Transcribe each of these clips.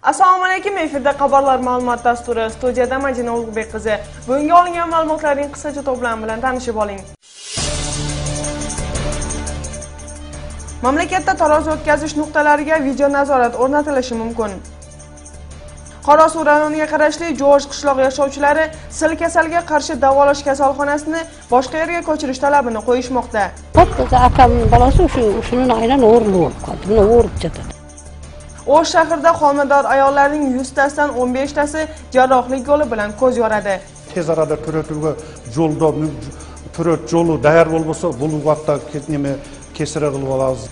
Assalomu alaykum, efirda xabarlar ma'lumot dasturi. Studiyada Madina Ulug'bek qizi. Bugungi olingan ma'lumotlarning qisqacha to'plami bilan tanishib oling. Mamlakatda tarozi o'tkazish nuqtalariga video nazorat o'rnatilishi mumkin. Qorasuv rayoniga qarashli Jo'sh qishloq yashovchilari sil kasaliga qarshi davolash kasalxonasini boshqa yerga ko'chirish talabini qo'yishmoqda. Akam bolasi shuni aynan o'g'irlab qoldi. Buni o'g'irib ketadi. O'sh shahrida homilador ayollarning 100 tasidan 15 tasi jarrohlik yo'li bilan ko'z yoradi. Tez arada turatuga yo'lda yo'li tayyor bo'lmasa, bu vaqtda ketneme kesira qilib olamiz.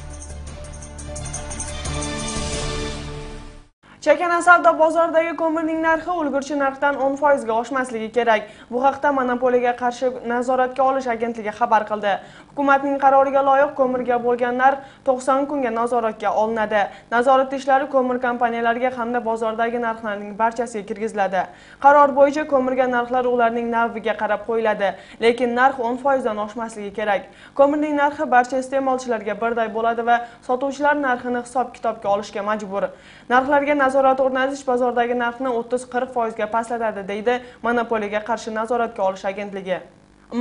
Chakana savdo bozoridagi ko'mirning narxi ulgurji narxdan 10% ga oshmasligi kerak. Bu haqda Monopoliyaga qarshi nazoratga olish agentligi xabar qildi. Hukumatning qaroriga loyiq ko'mirga bo'lgan narx 90 kunga nazoratga olinadi. Nazorat ishlari ko'mir kompaniyalariga hamda bozordagi narxlarning barchasiga kirgiziladi. Qaror bo'yicha ko'mirga narxlar ularning naviga qarab qo'yiladi, lekin narx 10% dan oshmasligi kerak. Ko'mirning narxi barcha iste'molchilarga birday bo'ladi va sotuvchilar narxini hisob-kitobga olishga majbur. Narxlarga nazorat o'rnatish bozordagi narxni 30-40% ga pastlatadi, deydi Monopoliyaga qarshi nazoratga olish agentligi.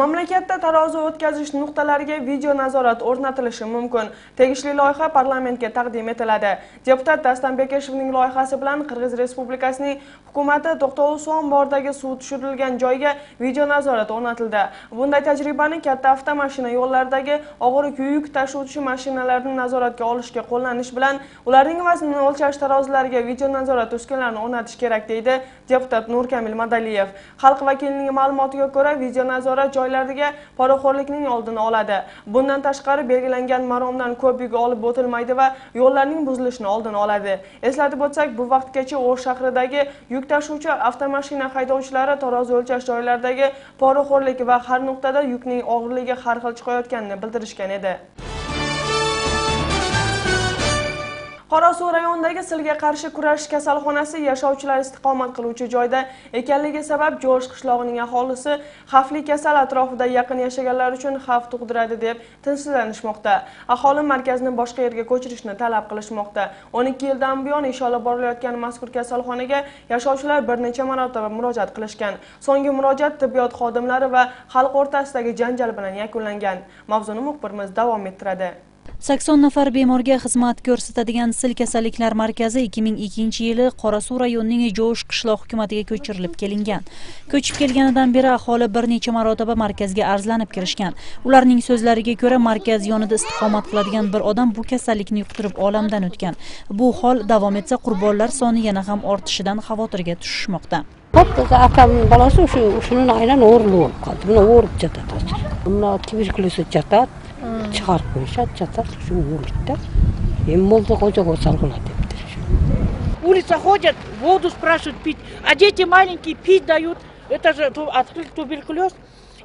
Mamlakatda tarozi o'tkazish nuqtalariga video nazorat o'rnatilishi mumkin. Tegishli loyiha parlamentga taqdim etiladi. Deputat Dastan Bekeshevning loyihasi bilan Qirg'iz Respublikasining hukumati to'xtovli suv ombordagi suv tushirilgan joyga video nazorat o'rnatildi. Bunday tajribani katta avtomashina yo'llaridagi og'ir yuk tashuvchi mashinalarni nazoratga olishga qo'llanish bilan ularning vaznini o'lchash tarozilariga video nazorat uskunalarini o'rnatish kerak, deydi deputat Nurkamil Madaliyev. Xalq vakilining ma'lumotiga ko'ra, video nazorat joylarga poraxo'rlikning oldini oladi. Bundan tashqari belgilangan maromdan ko'p yuk olib o'tilmaydi va yo'llarning buzilishini oldini oladi. Eslatib o'tsak, bu vaqtgacha O'sh shahridagi yuk tashuvchi avtomashina haydovchilari tarozi o'lchash joylaridagi poraxo'rlik va har nuqtada yukning og'irligi har xil chiqayotganini bildirishgan edi. Qorasuv rayonidagi silga qarshi kurash kasalxonasi yashovchilar istiqomat qiluvchi joyda ekanligi sabab Jo'sh qishlog'ining aholisi xavfli kasal atrofida yaqin yashaganlar uchun xavf tug'diradi deb tinchlanishmoqda. Aholi markazni boshqa yerga ko'chirishni talab qilishmoqda. 12 yildan buyon ish olib borilayotgan mazkur kasalxonaga yashovchilar bir necha marotaba murojaat qilishgan. So'nggi murojaat tibbiyot xodimlari va xalq o'rtasidagi janjal bilan yakunlangan. Mavzuni muxbirimiz davom ettiradi. 80 nafar bemorga xizmat ko'rsatadigan sil kasalliklar markazi 2002-yili Qorasuv rayonining Jo'sh qishloq hukumatiga ko'chirilib kelingan. Ko'chib kelganidan beri aholi bir necha marotaba markazga arzlanib kirishgan. Ularning so'zlariga ko'ra, markaz yonida istiqomat qiladigan bir odam bu kasallikni yuqtirib olamdan o'tgan. Bu hol davom etsa, qurbonlar soni yana ham ortishidan xavotirga tushishmoqda. Akam bolasi shuni aynan o'g'irlab qoldi. Buni o'g'irib ketadi. Buni tuberkuloz ketadi. Chiqarib qo'yishadi, chatar shu o'ldi. Molda qo'jaga salqiladi debdi. Улица ходят, воду спрашивают пить, а дети маленькие пить дают. Это же открыт туберкулез.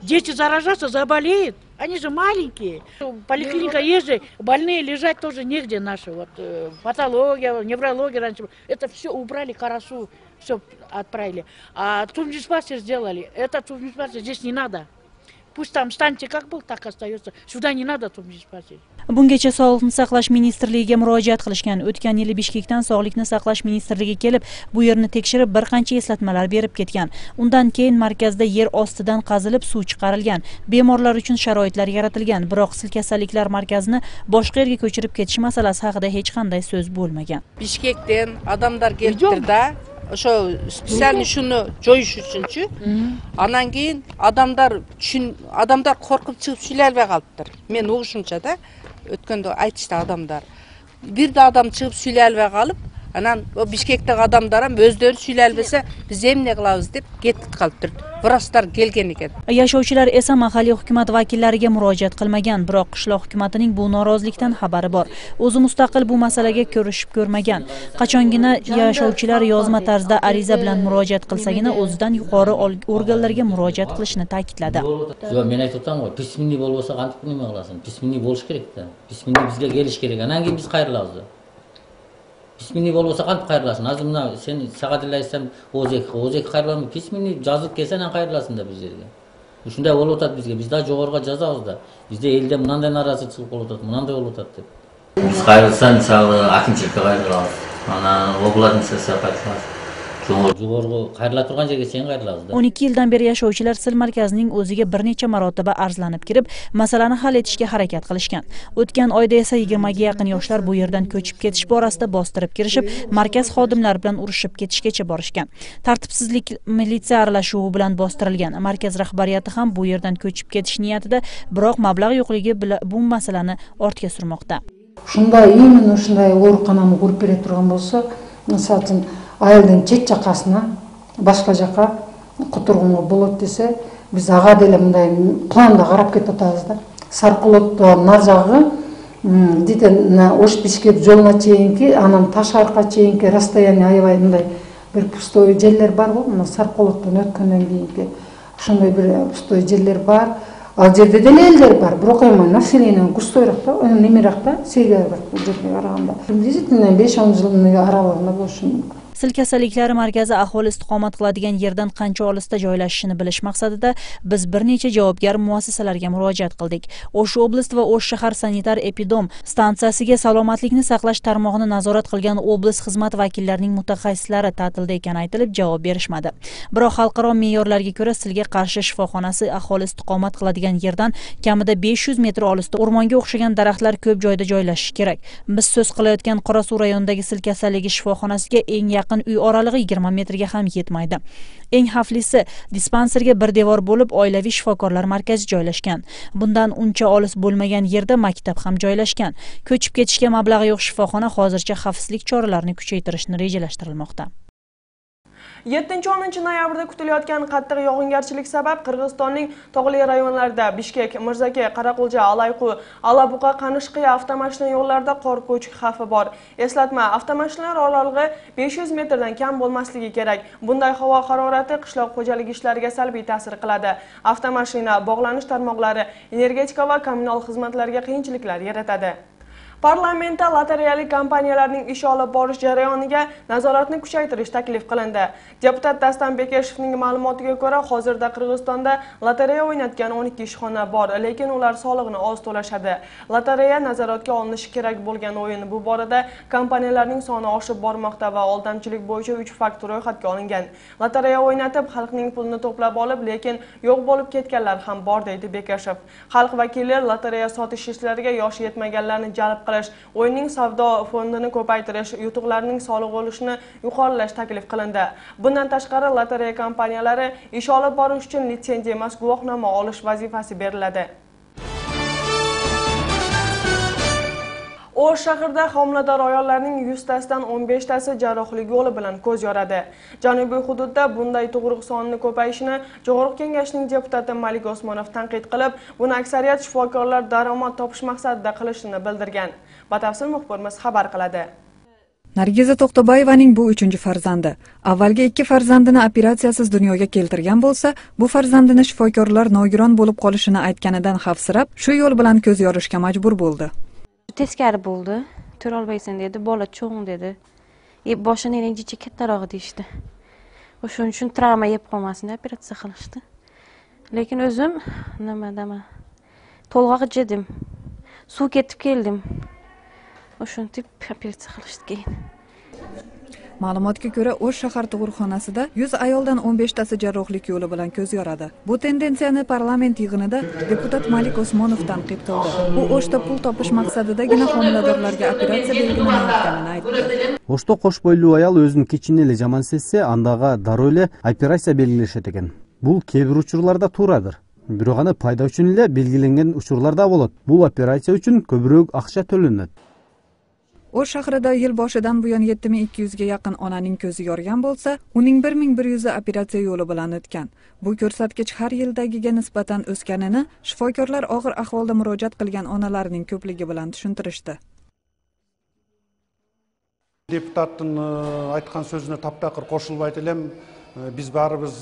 Дети заражаются, заболеют. Они же маленькие. Поликлиника есть же, больные лежать тоже негде наши. Вот патология, неврология раньше. Это все убрали, Қарасу, все отправили. А тубдиспансер сделали. Это тубдиспансер здесь не надо. Пусть там станция как был, так остается. Сюда не надо тубдиспансер. Bungacha Sog'liqni saqlash ministrligiga murojaat qilishgan. O'tgan yili Bishkekdan Sog'liqni saqlash ministrligi kelib, bu yerni tekshirib bir qancha eslatmalar berib ketgan. Undan keyin markazda yer ostidan qazilib suv chiqarilgan. Bemorlar uchun sharoitlar yaratilgan, biroq sil kasalliklar markazini boshqa yerga ko'chirib ketish masalasi haqida hech qanday so'z bo'lmagan. Bishkekdan odamlar keltirdi. O'sha spesialni shuni joyish uchunchi. Andan keyin odamlar qo'rqib chiqib suylay qolibdir. Men o'g'ishimcha-da o'tganda aytishdi odamlar. Bir de adam chiqib suylay qolib, anan o Bishkekdagi odamlar ham o'zlari suylay bilsa, biz ham ne qilamiz deb ketib qolibdir. Birostar kelgan ekan. Yashovchilar esa mahalliy hukumat vakillariga murojaat qilmagan, biroq qishloq hukumatining bu norozilikdan xabari bor. O'zi mustaqil bu masalaga ko'rishib ko'rmagan. Qachongina yashovchilar yozma tarzda ariza bilan murojaat qilsagina o'zidan yuqori organlarga murojaat qilishni ta'kidladi. Men aytayotganim, pisminli bo'lsa qanday nima qilasan? Pisminli bo'lish kerak-da. Pisminli bizga kelish kerak. Andan keyin biz qayrilamiz. Pisminli bo'lsa qanday qayrilasan? Hozir mana sen saqadilla aytsam, o'zek qayrilami? Pisminli jazib kelsa ham qayrilasan-da biz yerga. Shunday bo'lib o'tadi bizga. Bizda jo'g'orga jazozda. Bizda elda bunday norozilik chiqib qolib o'tadi, bunday bo'lib o'tadi deb. Biz qayrilsan, akinchilikka qayrilamiz. Ana oğlan sesi qaytılmaz. Jogorgu qayrila turgan yerga sen qayrilasiz. 12 yildan beri yashovchilar Sil markazining o'ziga bir necha marotaba arzlanib kirib, masalani hal etishga harakat qilishgan. O'tgan oyda esa 20 ga yaqin yoshlar bu yerdan ko'chib ketish borasida bostirib kirishib, markaz xodimlari bilan urushib ketishgacha borishgan. Tartibsizlik militsiya aralashuvi bilan bostirilgan. Markaz rahbariyati ham bu yerdan ko'chib ketish niyatida, biroq mablag' yo'qligi bilan bu masalani ortga surmoqda. Shunday именно shunday o'riqxonani qurib bera turgan bo'lsa, masalan, ayoldan chet chaqasына boshqa жаққа quturg'unga bo'ladi desa, biz ağa деле мындай planda qarab ketibmiz-da. Sarqulotda нар жагы deydi, osh pishkep yo'lga cheyinki, anam Tasharqa cheyinki расстояние аябай мындай bir пустой жерлер бар ғой, мына Sarqulotdan өткөндөн кийинки ошондой bir пустой жерлер бар. Ал жерде деле элдер бар, бирок эми население густойраак да, немерак да, сегерак бул жерге караганда. Приблизительно 5-10 жылдын аралыгында болушу мүмкүн. Sil kasalliklari markazi aholi istiqomat qiladigan yerdan qancha olisda joylashishini bilish maqsadida biz bir necha javobgar muassasalarga murojaat qildik. O'sh oblast va O'sh shahar sanitar epidom stansiyasiga salomatlikni saqlash tarmog'ini nazorat qilgan oblast xizmat vakillarining mutaxassislari ta'tilda ekani aytilib javob berishmadi. Biroq xalqaro me'yorlarga ko'ra Silga qarshi shifoxonasi aholi istiqomat qiladigan yerdan kamida 500 metr olisda o'rmonga o'xshagan daraxtlar ko'p joyda joylashishi kerak. Biz so'z qilayotgan Qorasuv rayonidagi Sil kasalligi shifoxonasiga eng yaqin uy oralig'i 20 metrga ham yetmaydi. Eng xavflisi dispanserga bir devor bo'lib oilaviy shifokorlar markazi joylashgan. Bundan uncha olis bo'lmagan yerda maktab ham joylashgan. Ko'chib ketishga mablag'i yo'q shifoxona hozircha xavfsizlik choralarini kuchaytirishni rejalashtirilmoqda. 7-10 noyabrda kutilayotgan qattiq yog'ingarchilik sabab Qirg'izistonning tog'li rayonlarida Bishkek, Mirzaki, Qaraqulja, Alayqu, Alabuqa, Qanishqiya avtomashina yo'llarida qor ko'chish xavfi bor. Eslatma, avtomashinalar oralig'i 500 metrdan kam bo'lmasligi kerak. Bunday havo harorati qishloq xo'jaligi ishlariga salbiy ta'sir qiladi. Avtomashina bog'lanish tarmoqlari, energetika va kommunal xizmatlarga qiyinchiliklar yaratadi. Parlamentda lotereyali kompaniyalarning ish olib borish jarayoniga nazoratni kuchaytirish taklif qilindi. Deputat Dastan Bekeshevning ma'lumotiga ko'ra, hozirda Qirg'izistonda lotereya o'ynatgan 12 ishxona bor, lekin ular soliqni oz to'lashadi. Lotereya nazoratga olinishi kerak bo'lgan o'yin bu borada kompaniyalarning soni oshib bormoqda va oldamchilik bo'yicha 3 fakt ro'yxatga olingan. Lotereya o'ynatib, xalqning pulini to'plab olib, lekin yo'q bo'lib ketganlar ham bor, deydi Bekeshev. Xalq vakili lotereya sotish ishlariga yoshi yetmaganlarni jalb qilish, o'yinning savdo fondini ko'paytirish, yutuqlarning soliq olishini yuqorilash taklif qilindi. Bundan tashqari lotereya kompaniyalari ish olib borish uchun litsenziya emas, guvohnoma olish vazifasi beriladi. O'sh shahrida homilador ayollarning 100 tasidan 15 tasi jarrohlik yo'li bilan ko'z yoradi. Janubiy hududda bunday tug'ruq sonining ko'payishini Jo'g'riq kengashining deputati Malik Osmonov tanqid qilib, buni aksariyat shifokorlar daromad topish maqsadida qilishini bildirgan. Batafsil muxbirimiz xabar qiladi. Nargiza To'xtaboyevaning bu 3-farzandi. Avvalgi 2 farzandini operatsiyasiz dunyoga keltirgan bo'lsa, bu farzandini shifokorlar nogiron bo'lib qolishini aytganidan xavfsirab, shu yo'l bilan ko'z yorishga majbur bo'ldi. Teskari bo'ldi. Tura olmaysan dedi, bola cho'ng dedi. Boshini jicha kattaroq deyishdi. O'shuning uchun travma yeb qolmasin deb operatsiya qilishdi. Lekin o'zim nima to'lg'oq jedim. Suv ketib keldim. O'shuni deb operatsiya qilishdi keyin. Ma'lumotga ko'ra, O'sh shahar tug'ruqxonasida 100 ayoldan 15 tasi jarrohlik yo'li bilan ko'z yoradi. Bu tendensiyani parlament yig'inida deputat Malik Osmonov tanqid qildi. U O'shda pul topish maqsadidagina homiladorlarga operatsiya belgilanayotganini aytdi. O'shda qo'sh bo'yli ayol o'zini kechini ele jomon sezsa, andaga darrov ele operatsiya belgilashadi ekan. Bu kebir uchurlarda to'g'ridir. Biroq ana foyda uchun ele belgilangan uchurlarda bo'ladi. Bu operatsiya uchun ko'proq ақша to'lanadi. O'sh shahrida yil boshidan buyon 7200 ga yaqin onaning ko'zi yorgan bo'lsa, uning 1100 operatsiya yo'li bilan o'tgan. Bu ko'rsatkich har yildagiga nisbatan o'sganini shifokorlar og'ir ahvolda murojaat qilgan onalarning ko'pligi bilan tushuntirishdi. Deputatning aytgan so'zini tap-taqir qo'shilib aytilem, biz baribir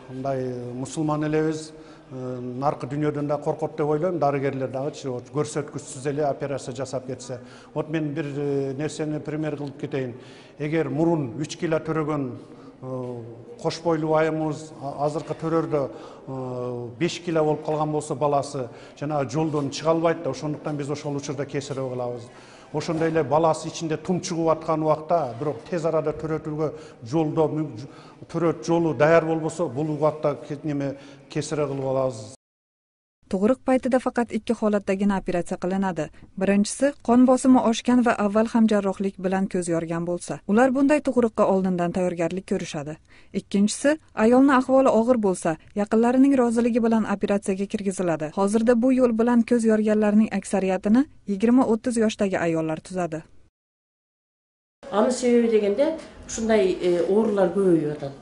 bunday musulmon elemiz. Narqı dünyadan da korkut deb oylayman, darıgerler dağı görsetküçsüz ele operatsiya jasap ketсе. Ot men bir nerseni primer kılıp keteyim. Eğer murun 3 kilo törögön qoş boylu ayımız azırkı törörde 5 kilo olup kalgan bolsa balası jana joldan çıga albayt da, ошондуктан biz ошол учурда кесарево кылабыз. ошондой эле баласы ичинде тум чыгып аткан убакта бирок тез арада төрөтүүгө төрөт жолу даяр болбосо бул убакта неме кесире кылып алабыз. Tug'ruq paytida faqat 2 holatdagina operatsiya qilinadi. Birinchisi qon bosimi oshgan va avval ham jarrohlik bilan ko'z yorgan bo'lsa, ular bunday tug'ruqqa oldindan tayyorgarlik ko'rishadi. Ikkinchisi, ayolning ahvoli og'ir bo'lsa, yaqinlarining roziligi bilan operatsiyaga kirgiziladi. Hozirda bu yo'l bilan ko'z yorganlarning aksariyatini 20-30 yoshdagi ayollar tuzadi. Аны себеби дегенде, ушундай оорулар көбөйүп атат.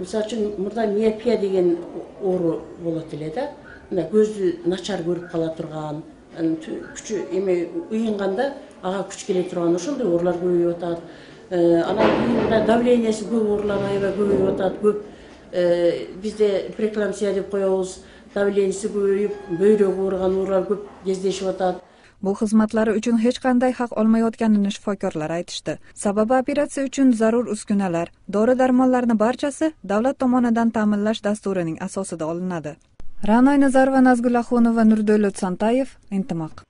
Мисалы үчүн, мурда миопия деген оору болот эле да. Көздү начар көрүп кала турган, күчү эме уюнганда ага күч келе турган ошондой оорулар көбөйүп атат. Анан кийин давлениеси көп оорулар аябай көбөйүп атат. Көп бизде преэкламсия деп коебуз, давлениеси көбөйүп, бөйрөгү ооруган оорулар көп кездешип атат. Bu xizmatlari uchun hech qanday haq olmayotganini shifokorlar aytishdi. Sababi operatsiya uchun zarur uskunalar, dori-darmonlarni barchasi davlat tomonidan ta'minlash dasturining asosida olinadi. Ra'noy Nazarova, Nazgul Axunova, Nurdo'lat Santayev, Intimaq.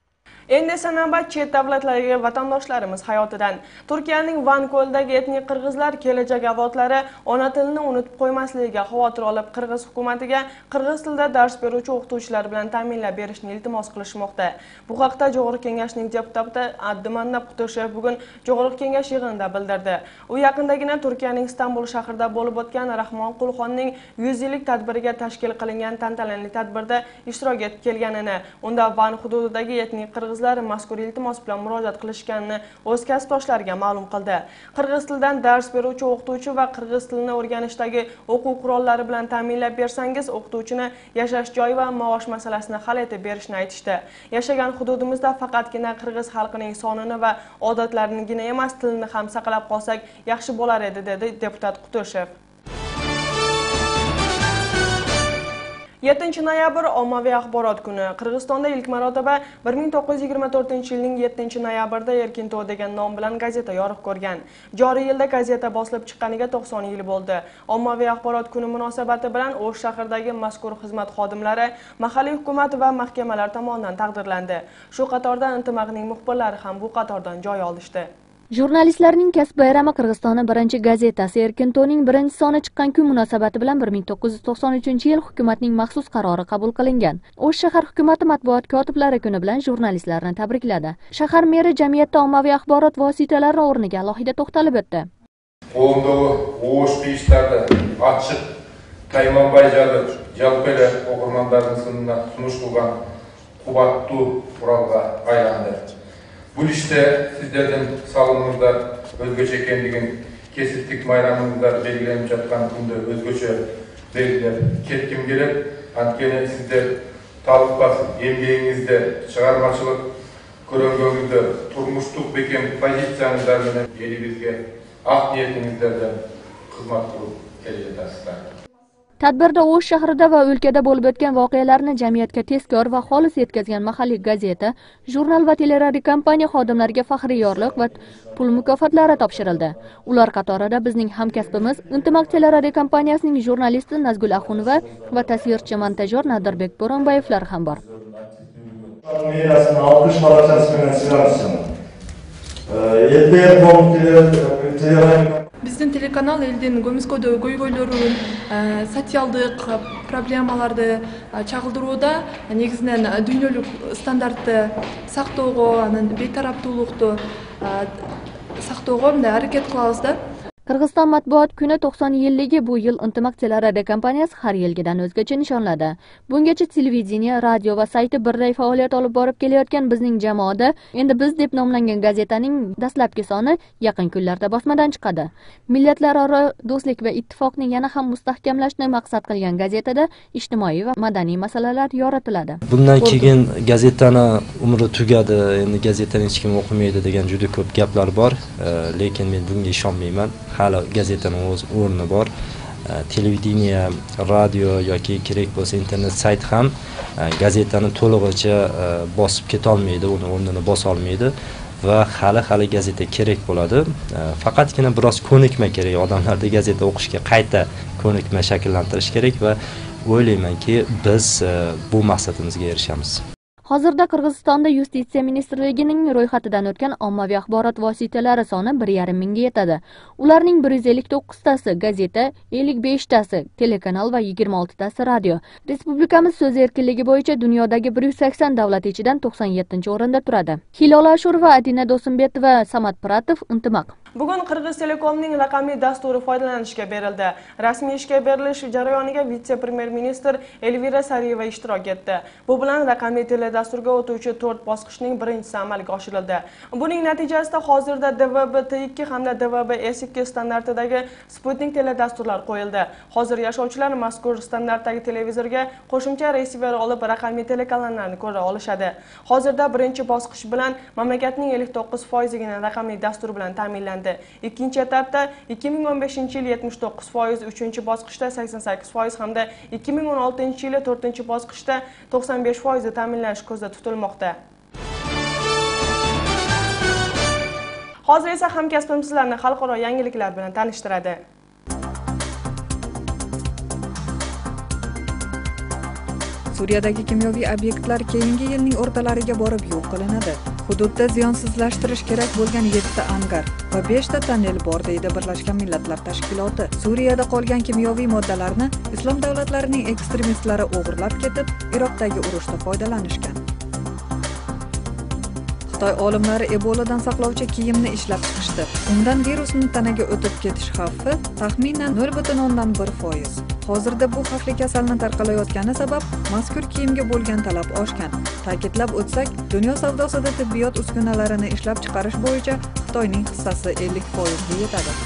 Endi esa navbat chet davlatlarga vatandoshlarimiz hayotidan. Turkiyaning Van ko'lidagi etnik qirg'izlar kelajak avlodlari ona tilini unutib qo'ymasligiga xavotir olib, qirg'iz hukumatiga qirg'iz tilida dars beruvchi o'qituvchilar bilan ta'minlab berishni iltimos qilishmoqda. Bu haqda Jo'g'riq Kengashning deputati Abdumannab Qutushev bugun Jo'g'riq Kengash yig'inida bildirdi. U yaqindagina Turkiyaning Istanbul shahrida bo'lib o'tgan Rahmon Qulxonning 100 yillik tadbiriga tashkil qilingan tantanali tadbirda ishtirok etib kelganini, unda Van hududidagi etnik qirg'iz mazkur iltimos bilan murojaat qilishganini o'z kasbdoshlariga ma'lum qildi. Qirg'iz tilidan dars beruvchi o'qituvchi va qirg'iz tilini o'rganishdagi o'quv qurollari bilan ta'minlab bersangiz, o'qituvchini yashash joyi va maosh masalasini hal etib berishni aytishdi. Yashagan hududimizda faqatgina qirg'iz xalqining sonini va odatlarini emas, tilini ham saqlab qolsak yaxshi bo'lar edi, dedi deputat Qutushev. 7 noyabr ommaviy axborot kuni. Qirg'izistonda ilk marotaba 1924-yilning 7 noyabrda Erkinto degan nom bilan gazeta yoriq ko'rgan. Joriy yilda gazeta bosilib chiqqaniga 90 yil bo'ldi. Ommaviy axborot kuni munosabati bilan O'sh shahridagi mazkur xizmat xodimlari mahalliy hukumat va mahkamalar tomonidan taqdirlandi. Shu qatorda Intimaqning muxbirlari ham bu qatordan joy olishdi. Jurnalistlarning kasb bayrami Qirg'izistonning birinchi gazetasi Erkintoning birinchi soni chiqqan kun munosabati bilan 1993-yil hukumatning maxsus qarori qabul qilingan. O'sh shahar hukumati matbuot kotiblari kuni bilan jurnalistlarni tabrikladi. Shahar meri jamiyatda ommaviy axborot vositalari o'rniga alohida to'xtalib o'tdi. Qo'limdagi O'sh peyishlarda ochiq Taymanbay jalqili o'qirmanlarning sinini tunush qilgan quvvatli qurolga aylandi. Bu işte sizlerden salınımızlar özgöçe ekenligin, kesitlik bayramımızlar belgilenip жатқан күнді özgöçe belgiler ketkim gelip, antkeni sizler talıqbas emgeyinizde, çıgarmaçılık köröngönüzde, turmuşluk beken pozisiyanızlar menen elibizge aq niyetinizlerden xizmat qilib kelajatasizlar. Tadbirda O'sh shahrida va o'lkada bo'lib o'tgan voqealarni jamiyatga tezkor va xolis yetkazgan mahalliy gazeta, jurnal va teleradio kompaniya xodimlariga faxriy yorliq va pul mukofotlari topshirildi. Ular qatorida bizning hamkasbimiz Intimaq teleradio kompaniyasining jurnalisti Nazgul Axunova va tasvirchi montajyor Nadirbek Bo'ronboyevlar ham bor. Биздин телеканал элдин көмүскөдөгү көйгөйлөрүн, социалдык проблемаларды чагылдырууда негизинен дүйнөлүк стандартты сактоого, анан бейтараптуулукту сактоого аракет кылабыз да. Qirg'iziston matbuot kuni 90 yilligi bu yil Intimaq teleradio kompaniyasi har yilgidan o'zgacha nishonladi. Bungacha televideniya, radio va sayti birday faoliyat olib borib kelayotgan bizning jamoada endi biz deb nomlangan gazetaning dastlabki soni yaqin kunlarda bosmadan chiqadi. Millatlararo do'stlik va ittifoqni yana ham mustahkamlashni maqsad qilgan gazetada ijtimoiy va madaniy masalalar yoritiladi. Bundan keyin gazetani umri tugadi, endi gazetani hech kim o'qimaydi degan juda ko'p gaplar bor, lekin men bunga ishonmayman. Hali gazetaning o'z o'rni bor. Televideniya, radio yoki kerak bo'lsa internet sayt ham gazetani to'lig'icha bosib keta olmaydi, uni o'rnini bosa olmaydi va hali gazeta kerak bo'ladi. Faqatgina biroz ko'nikma kerak, odamlarda gazeta o'qishga qayta ko'nikma shakllantirish kerak va o'ylaymanki biz bu maqsadimizga erishamiz. Hozirda Qirg'izistonda Yustitsiya ministrligining ro'yxatidan o'tgan ommaviy axborot vositalari soni 1,5 mingga yetadi. Ularning 159 tasi gazeta, 55 tasi telekanal va 26 tasi radio. Respublikamiz so'z erkinligi bo'yicha dunyodagi 180 davlat ichidan 97-o'rinda turadi. Hilola Ashurova, Adina Do'simbetova, Samat Piratov, Intimaq. Bugun Qirg'iz Telekomning raqamli dasturi foydalanishga berildi. Rasmiy ishga berilish jarayoniga vitse-premyer ministr Elvira Sariyeva ishtirok etdi. Bu bilan raqamli teledasturga o'tuvchi 4 bosqichning birinchisi amalga oshirildi. Buning natijasida hozirda DVB-T2 hamda DVB-S2 standartidagi Sputnik teledasturlar qo'yildi. Hozir yashovchilar mazkur standartdagi televizorga qo'shimcha receiver olib raqamli telekanallarni ko'ra olishadi. Hozirda birinchi bosqich bilan mamlakatning 59%gina raqamli dastur bilan ta'minlandi. Ikkinchi etapda 2015-yil 79%, uchinchi bosqichda 88% hamda 2016-yil 4-chi bosqichda 95% ta'minlash ko'zda tutilmoqda. Hozir esa hamkasbim sizlarni xalqaro yangiliklar bilan tanishtiradi. Suriyadagi kimyoviy obyektlar keyingi yilning o'rtalariga borib yo'q qilinadi. Hududda ziyonsizlashtirish kerak bo'lgan 7 angar va 5 ta tonnel bor deydi Birlashgan Millatlar Tashkiloti. Suriyada qolgan kimyoviy moddalarni islom davlatlarining ekstremistlari o'g'irlab ketib, Iroqdagi urushda foydalanishgan. Xitoy olimlari Eboladan saqlovchi kiyimni ishlab chiqishdi. Undan virusni tanaga o'tib ketish xavfi taxminan 0,1%. Hozirda bu xavfli kasalni tarqalayotgani sabab mazkur kiyimga bo'lgan talab oshgan. Ta'kidlab o'tsak, dunyo savdosida tibbiyot uskunalarini ishlab chiqarish bo'yicha Xitoyning hissasi 50% ga yetadi.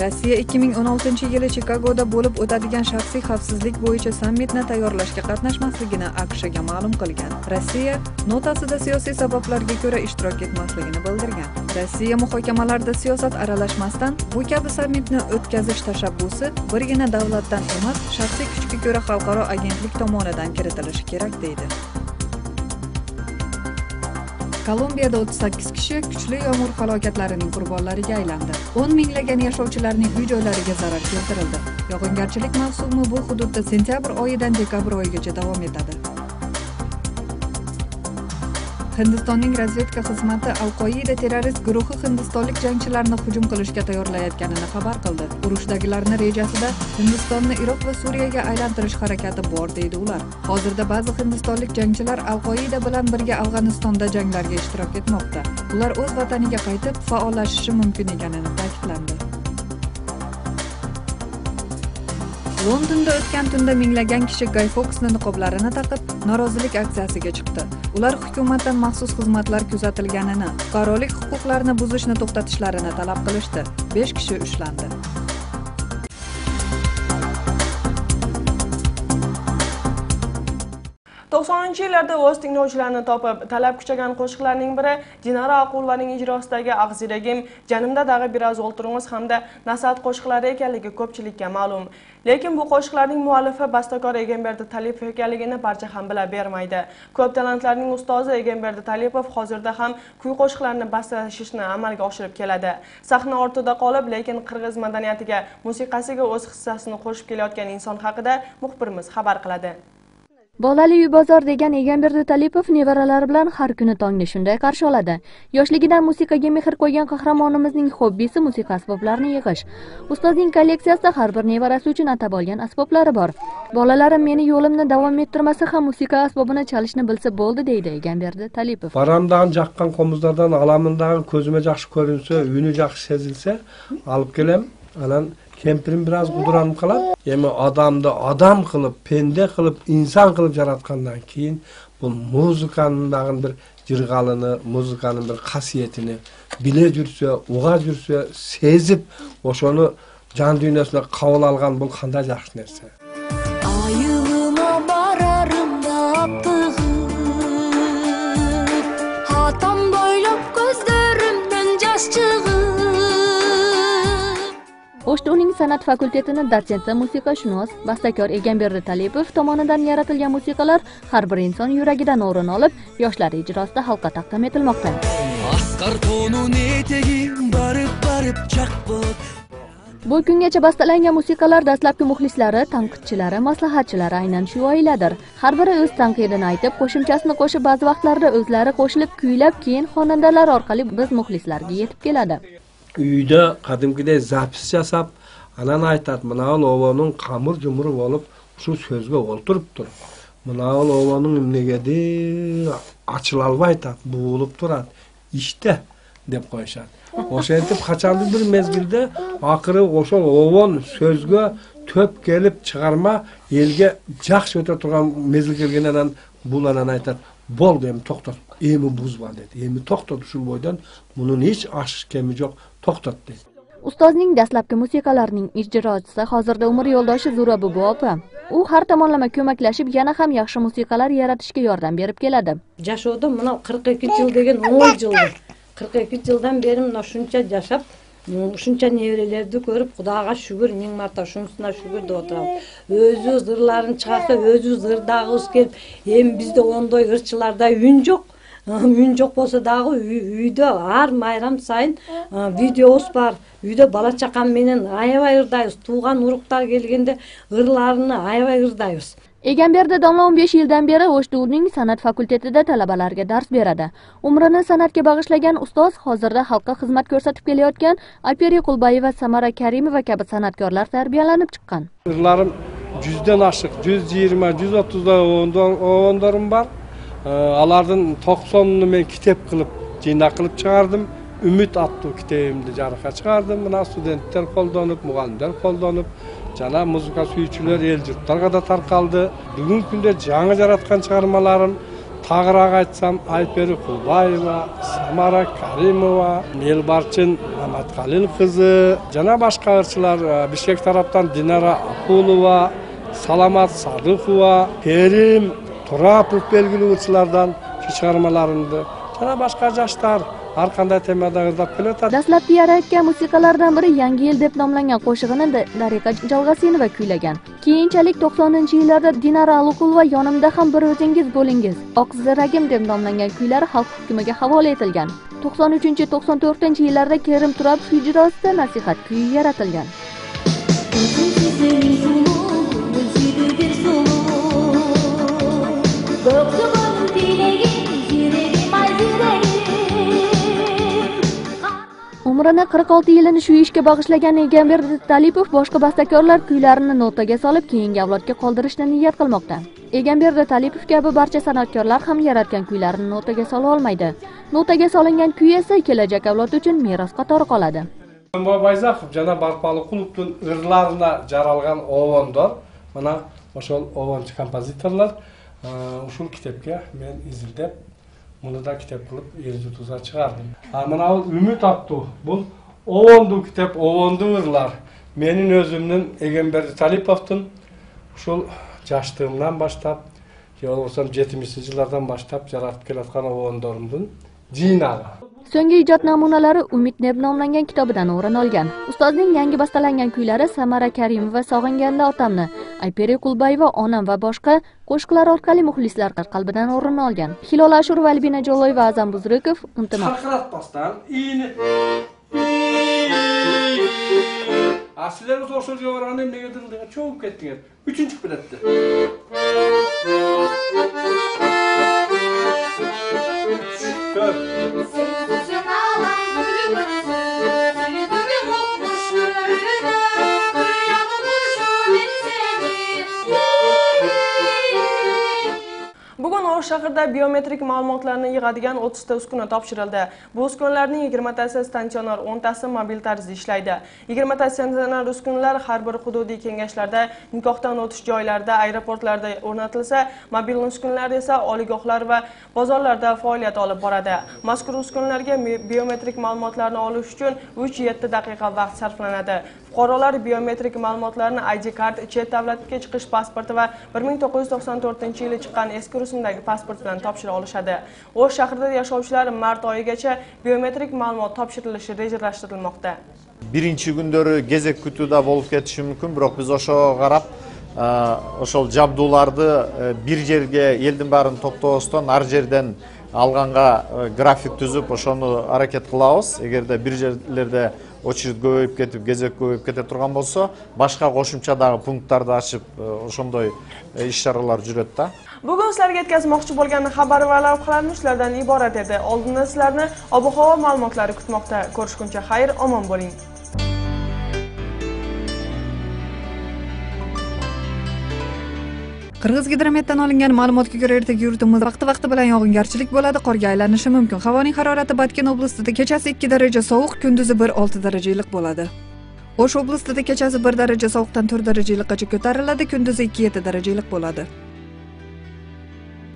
Rossiya 2016-yili Chikagoda bo'lib o'tadigan shaxsiy xavfsizlik bo'yicha sammitni tayyorlashga qatnashmasligini AQShga ma'lum qilgan. Rossiya notasida siyosiy sabablarga ko'ra ishtirok etmasligini bildirgan. Rossiya muhokamalarda siyosat aralashmasdan bu kabi sammitni o'tkazish tashabbusi birgina davlatdan emas, shaxsiy kuchga ko'ra xalqaro agentlik tomonidan kiritilishi kerak deydi. Kolumbiyada 38 kishi kuchli yomg'ir falokatlarining qurbonlariga aylandi. 10 minglagan yashovchilarning uy-joylariga zarar keltirildi. Yog'ingarchilik mavsumi bu hududda sentyabr oyidan dekabr oyigacha davom etadi. Hindistonning razvedka xizmati Al-Qoida terrorist guruhi hindistonlik jangchilarni hujum qilishga tayyorlayotganini xabar qildi. Urushdagilarining rejasida Hindistonni Iroq va Suriyaga aylantirish harakati bor deydi ular. Hozirda ba'zi hindistonlik jangchilar Al-Qoida bilan birga Afg'onistonda janglarga ishtirok etmoqda. Ular o'z vataniga qaytib faollashishi mumkin ekanini ta'kidlandi. Londonda o'tgan tunda minglagan kishi Guy Fawkesning niqoblarini taqib norozilik aksiyasiga chiqdi. Ular hukumatdan maxsus xizmatlar kuzatilganini, fuqarolik huquqlarini buzishni to'xtatishlarini talab qilishdi. 5 kishi ushlandi. Yillarda o'z tinglovchilarini topib, talab kuchagan qo'shiqlarning biri Dinara Aqullaning ijrosidagi Ag'ziragim, Janimda dag'i biroz o'ltiramiz hamda Nasat qo'shiqlari ekanligi ko'pchilikka ma'lum. Lekin bu qo'shiqlarning muallifi bastakor Egamberdi Talipov ekanligini barcha ham bilib bermaydi. Ko'p talantlarning ustozi Egamberdi Talipov hozirda ham kuy qo'shiqlarni bastalashishni amalga oshirib keladi. Sahna ortida qolib, lekin qirg'iz madaniyatiga, musiqasiga o'z hissasini qo'shib kelayotgan inson haqida muxbirimiz xabar qiladi. Bolali uy bozor degan Egamberdi Talipov nevaralari bilan har kuni tongni shunday qarshi oladi. Yoshligidan musiqaga mehr qo'ygan qahramonimizning hobbisi musiqa asboblarini yig'ish. Ustozning kolleksiyasida har bir nevarasi uchun atab olgan asboblari bor. Bolalarim meni yo'limni davom ettirmasa ham musiqa asbobini chalishni bilsa bo'ldi deydi Egamberdi Talipov. Baramdan jaqqan qomuzlardan alamındagi ko'zime yaxshi ko'rinsa, uyni yaxshi sezilsa, olib kelam. Anan kempirim biraz quduranib qolib, ya'ni odamni odam qilib, pende qilib, inson qilib yaratgandan keyin bu muzikaning bir jirg'alini, muzikaning bir qasiyatini bile yursa, uğa yursa, sezib, o'shani jon dunyosida qabul olgan bu qanday yaxshi narsa. Ayılıma bararım da aptığım, hatam boylab gözlerimden yaş çıgır. O'shda uning san'at fakultetini dotsenti musiqashunos, bastakor Egamberdi Talipov tomonidan yaratilgan musiqalar har bir inson yuragidan o'rin olib, yoshlar ijrosida xalqqa taqdim etilmoqda. Bu kungacha bastalangan musiqalar dastlabki muxlislari, tanqidchilari, maslahatchilari aynan shu oiladir. Har biri o'z tanqidini aytib, qo'shimchasini qo'shib, ba'zi vaqtlarda o'zlari qo'shilib kuylab, keyin xonandalar orqali biz muxlislarga yetib keladi. Uyda qadimgidek zapis jasab, anan aytadi, "Mana o'g'oning qamur jumur bo'lib, shu so'zga o'ltiribdir. Mana o'g'oning negadi ochilolmay aytadi, bo'g'ilib turadi. İşte deb qo'yishadi. O'sha aytib qachondir bir mezgilda oxiri o'sha o'g'on so'zga to'p kelib chiqarma, elga yaxshi o'ta turgan mezgil kelganidan bulardan aytadi, "Bo'ldi, endi to'xtat. Emi buzma" dedi. Emi to'xtat, shu bo'ydan buning hech oshish kemi yo'q, to'xtat dedi. Ustozning dastlabki musiqalarining ijrochisi hozirda umr yo'ldoshi Zura buvi opa. U har tomonlama ko'maklashib, yana ham yaxshi musiqalar yaratishga yordam berib keladi. Yashovda mana 42 yil degan 10 yildir. 42 yildan beri mana shuncha yashab, shuncha nevrelerni ko'rib, Xudoga shukr, ming marta shunisiga shukr deb o'tiraman. O'zi zirlarini chiqarsa, o'zi zirdag'us kelib, ham bizda ondoy irchilarda yun yo'q. Yun yo'q bo'lsa dag'u uyda har bayram sayin videos bor. Uyda bola chaqam menen ayvay irdaymiz. Tug'an urug'lar kelganda irlarini ayvay irdaymiz. Egamberdi domla 15 yildan beri O'shdurning san'at fakultetida talabalarga dars beradi. Umrini san'atga bag'ishlagan ustoz hozirda xalqqa xizmat ko'rsatib kelayotgan Alperiya Qulbayeva, Samara Karimova kabi san'atkorlar tarbiyalanib chiqqan. Irlarim 100dan oshiq, 120, 130 o'g'onlarim bor. Alardan 90'ını men kitap qilib, jina qilib chiqardim. Ümit attı kitabımda jarıqa chiqardim. Mana studentlar qo'llanib, muallimlar qo'llanib, jana muzika suyuvchilar el yurtlarga da tarqaldi. Bugungi kunda yangi yaratgan chiqarmalarim tag'roq aytsam, Alperiya Qulbayeva, Samara Karimova, Nelbarchin Mamatqalil qizi, jana boshqa irchilar Bishkek tarafdan Dinara Aqulova, Salamat Sadiqova, Kerim Turapov belgili irchilardan chiqarmalarimni jana boshqa yoshlar har qanday temada izlab kelayotadi. Dastlabki yaratgan musiqalardan biri Yangi yil deb nomlangan qo'shig'ini Dariqa Jalg'asinova kuylagan. Keyinchalik 90-yillarda Dinara Aqulova Yonimda ham bir o'zingiz bo'lingiz, Oq ziragim deb nomlangan kuylari xalq hukmiga havola etilgan. 93-94-yillarda Kerim Turapov ijrosida nasihat kuyi yaratilgan. Umrini 46 yilini shu ishga bag'ishlagan Egamberdi Talipov boshqa bastakorlar kuylarini notaga solib, keyingi avlodga qoldirishni niyat qilmoqda. Egamberdi Talipov kabi barcha san'atkorlar ham yaratgan kuylarini notaga sola olmaydi. Notaga solingan kuy esa kelajak avlod uchun meros qatori qoladi. Bayzakov jana Barpali klubning irlarına jaralgan o'g'ondor. Mana o'sha o'g'onchi kompozitorlar ushul kitobga men izlab bunu da kitap qilib el-yurtga chiqardim. Mana Ümit attı. Bu o'g'ondu kitap, o'g'ondu irlar. Mening o'zimning Egamberdi Talipovning ushul yoshligimdan boshlab, yo'lsam 70-yillardan boshlab yaratib kelayotgan o'g'ondorimning jinaga. So'nggi ijod namunalari Umid deb nomlangan kitobidan o'rin olgan. Ustozning yangi bastalangan kuylari Samara Karimova Sog'inganda otamni, Alperiya Qulbayeva onam va boshqa qo'shiqlar orqali muxlislar qalbidan o'rin olgan. Hilol Ashurova, Albina Joloy va Azam Buzrukov intimaq. Chaqratmasdan ini. Aslilarimiz o'sha yo'g'rani negadir cho'kib ketgan. 3-kupletda. Bugun O'sh shahrida biometrik ma'lumotlarni yig'adigan 30 ta uskuna topshirildi. Bu uskunalarning 20 tasi statsionar, 10 tasi mobil tarzda ishlaydi. 20 ta statsionar uskunalar har bir hududiy kengashlarda, nikohdan o'tish joylarida, aeroportlarda o'rnatilsa, mobil uskunalar esa oliygohlar va bozorlarda faoliyat olib boradi. Mazkur uskunalarga biometrik ma'lumotlarni olish uchun 3-7 daqiqa vaqt sarflanadi. Fuqarolar biometrik ma'lumotlarni ID kart, chet davlatga chiqish pasporti va 1994-yili chiqqan eski rusumdagi pasportidan topshira olishadi. O'sh shahrida yashovchilar mart oyigacha biometrik ma'lumot topshirilishi rejalashtirilmoqda. Birinchi kundori gezek kutuda bo'lib ketishi mumkin, biroq biz o'sha qarab, o'shol jabdularni bir yerga elдің barini to'xtatmasdan har yerdan alganga grafik tuzib, o'shani harakat qilamiz. Agarda bir yerlarda очередь көбөйүп кетип кезек көбөйүп кете турган болсо башка кошумча дагы пункттарды ачып ошондой иш чаралар жүрөт да. Bugun sizlarga yetkazmoqchi bo'lgan xabar va lavhalarimiz shulardan iborat edi. Oldinda sizlarni ob-havo ma'lumotlari kutmoqda. Ko'rishguncha xayr, omon bo'ling. Qirg'izgidrometdan olingan ma'lumotga ko'ra ertaga yurtimiz vaqti bilan yog'ingarchilik bo'ladi, qorga aylanishi mumkin. Havoning harorati Botken oblastida kechasi 2 daraja sovuq, kunduzi 1-6 darajalik iliq bo'ladi. O'sh oblastida kechasi 1 daraja sovuqdan 4 daraja iliqqacha ko'tariladi, kunduzi 2-7 daraja iliq bo'ladi.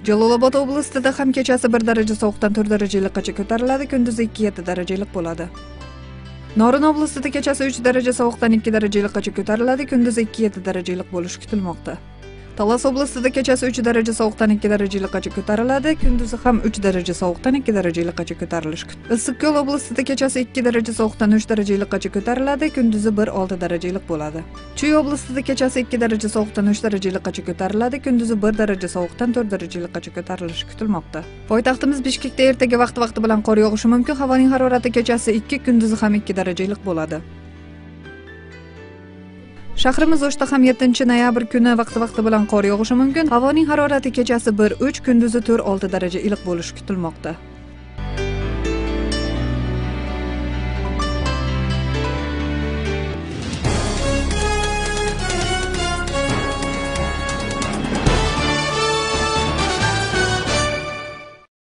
Jalolobod oblastida ham kechasi 1 daraja sovuqdan 4 daraja iliqqacha ko'tariladi, kunduzi 2-7 daraja iliq bo'ladi. Norin oblastida kechasi 3 daraja sovuqdan 2 daraja iliqqacha ko'tariladi, kunduzi 2-7 daraja iliq bo'lishi kutilmoqda. Talas oblastida kechasi 3 daraja sovuqdan 2 daraja iliqqacha ko'tariladi, kunduzi ham 3 daraja sovuqdan 2 daraja iliqqacha ko'tarilishi kutilmoqda. Issiqko'l oblastida kechasi 2 daraja sovuqdan 3 daraja iliqqacha ko'tariladi, kunduzi 1-6 daraja iliq bo'ladi. Chuy oblastida kechasi 2 daraja sovuqdan 3 daraja iliqqacha ko'tariladi, kunduzi 1 daraja sovuqdan 4 daraja iliqqacha ko'tarilishi kutilmoqda. Poytaxtimiz Bishkekda ertaga vaqti bilan qor yog'ishi mumkin. Havoning harorati kechasi 2, kunduzi ham 2 daraja iliq bo'ladi. Shahrimiz O'shda ham 7-noyabr kuni vaqti bilan qor yog'ishi mumkin. Havoning harorati kechasi 1-3, kunduzi 4-6 daraja iliq bo'lishi kutilmoqda.